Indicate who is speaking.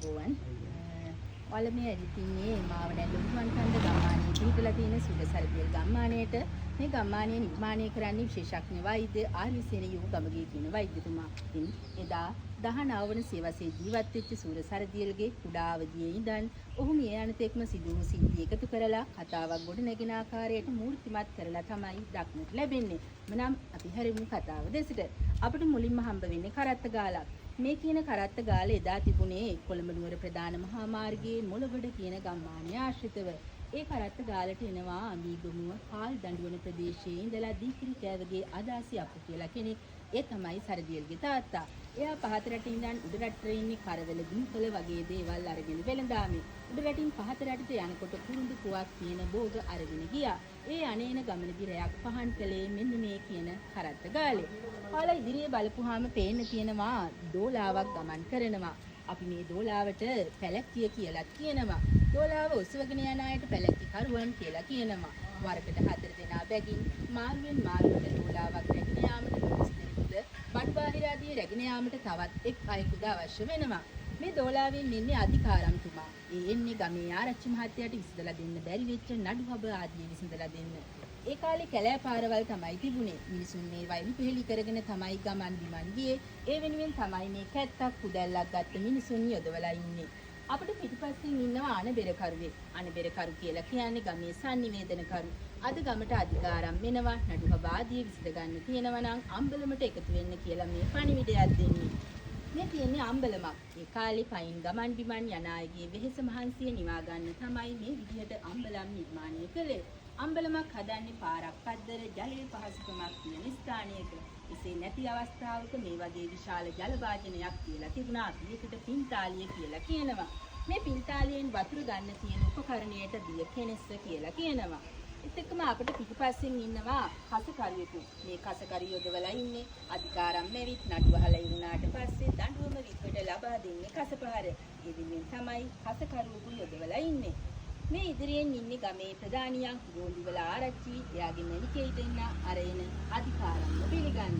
Speaker 1: තෙරුවන් ඔයාලා මේ ඇවිත්ින්නේ මාවඩැල්ල උතුමන් කන්ද ගම්මානයේ පිහිටලා තියෙන සුදසරදියල් ගම්මානයේට මේ ගම්මානයේ නිර්මාණය කරන්නේ විශේෂඥ වෛද්‍ය ආර්යසේන යුග ගමගේ කියන වෛද්‍යතුමා. ඉතින් එදා 19 වන සියවසේ ජීවත් වෙච්ච සුදසරදියල්ගේ කුඩා අවදියේ ඉඳන් ඔහු මිය යන තෙක්ම සිදු වූ සිද්ධි එකතු කරලා කතාවක් ගොඩ නැගෙන ආකාරයට මූර්තිමත් කරලා තමයි දක්නට ලැබෙන්නේ. මනම් අපි හැරෙමු කතාව දෙසට. අපිට මුලින්ම හම්බ වෙන්නේ කරත්ත ගාලක්. මේ කියන කරත්ත ගාල එදා තිබුණේ කොළඹ නුවර ප්‍රධාන මහා මාර්ගයේ මොළගොඩ කියන ගම්මානය ආශ්‍රිතව. ඒ කරත්ත ගාලට එනවා අඹීගමුව හාල් දඬුවන ප්‍රදේශයේ ඉඳලා දීපිරි කෑවගේ අදාසි අප්පු කියලා කෙනෙක්. ඒ තමයි සරදියල්ගේ තාත්තා. එයා පහත රටින් ඉඳන් උඩ රටේ ඉන්නේ කරවල දුම්කල වගේ දේවල් අරගෙන වෙළඳාමේ. උඩ රටින් පහත රටට යනකොට කුරුඳු පුවක් කියන බෝග අරගෙන ගියා. ඒ අනේන ගමනේදී රැයක් පහන් කළේ මෙන්න මේ කියන කරත්ත ගාලේ. කාලා ඉදිරියේ බලපුවාම පේන්න තියෙනවා දෝලාවක් ගමන් කරනවා. අපි මේ දෝලාවට පැලැක්කිය කියලා කියනවා. දෝලාව ඔසවගෙන යන අයට පැලැක්කි කරුවන් කියලා කියනවා. වරකට 4 දෙනා බැගින් මාර්ගෙන් මාර්ගයට දෝලාවක් රැගෙන යාමට බඩ්බාහිර ආදී රැගෙන යාමට තවත් එක් අයෙකුද අවශ්‍ය වෙනවා. මේ දෝලාවෙන් ඉන්නේ අධිකාරම්තුමා. ඒ එන්නේ ගමේ ආරච්චි මහත්තයාට විසඳලා දෙන්න බැරි වෙච්ච නඩුහබ ආදී විසඳලා දෙන්න. ඒ කාලේ කැලෑ පාරවල් තමයි තිබුණේ. මිනිසුන් මේ වයින් පිළිලි කරගෙන තමයි ගමන් බිමන් ගියේ. ඒ වෙනුවෙන් තමයි මේ කැත්තක් කුදැල්ලක් ගත්ත මිනිසුන් යොදවලා ඉන්නේ. අපිට පිටිපස්සෙන් ඉන්නවා අනබෙරකරුවේ. අනබෙරකරු කියලා කියන්නේ ගමේ sannivedana කරු. අද ගමට අධිකාරම් වෙනවා නඩුහබ ආදී විසඳ ගන්න තියෙනවා නම් අම්බලමට එකතු වෙන්න කියලා මේ පණිවිඩයක් දෙන්නේ. මේ තියෙන්නේ අම්බලමක්. ඒ කාලේ පයින් ගමන් බිමන් යන අයගේ වෙහෙස මහන්සිය නිවා ගන්න තමයි මේ විදිහට අම්බලම් නිර්මාණය කළේ. අම්බලමක් හදන්නේ පාරක් පද්දර ජලයේ පහසුකමක් තියෙන ස්ථානයක. එසේ නැති අවස්ථාවක මේ වගේ විශාල ජල වාජනයක් කියලා තිබුණා. අපි ඒකට පින්තාලිය කියලා කියනවා. මේ පින්තාලියෙන් වතුර ගන්න තියෙන උපකරණයට දිය කෙනෙස්ස කියලා කියනවා. ඒත් එක්කම අපිට පිටිපස්සෙන් ඉන්නවා කසකරියෙකු. මේ කසකරිය යොදවලා ඉන්නේ අධිකාරම් මෙවිත් නඩුවහලා ඉරුණාට පස්සේ දඬුවම විද්වට ලබා දෙන්නේ කසපහර. ඒ දෙමින් තමයි කසකරුවෙකු යොදවලා ඉන්නේ. මේ ඉදිරියෙන් ඉන්නේ ගමේ ප්‍රධානියා ගෝලිවල ආරච්චි. එයාගේ මැනිකේට එන්න අර එන අධිකාරම්ව පිළිගන්න.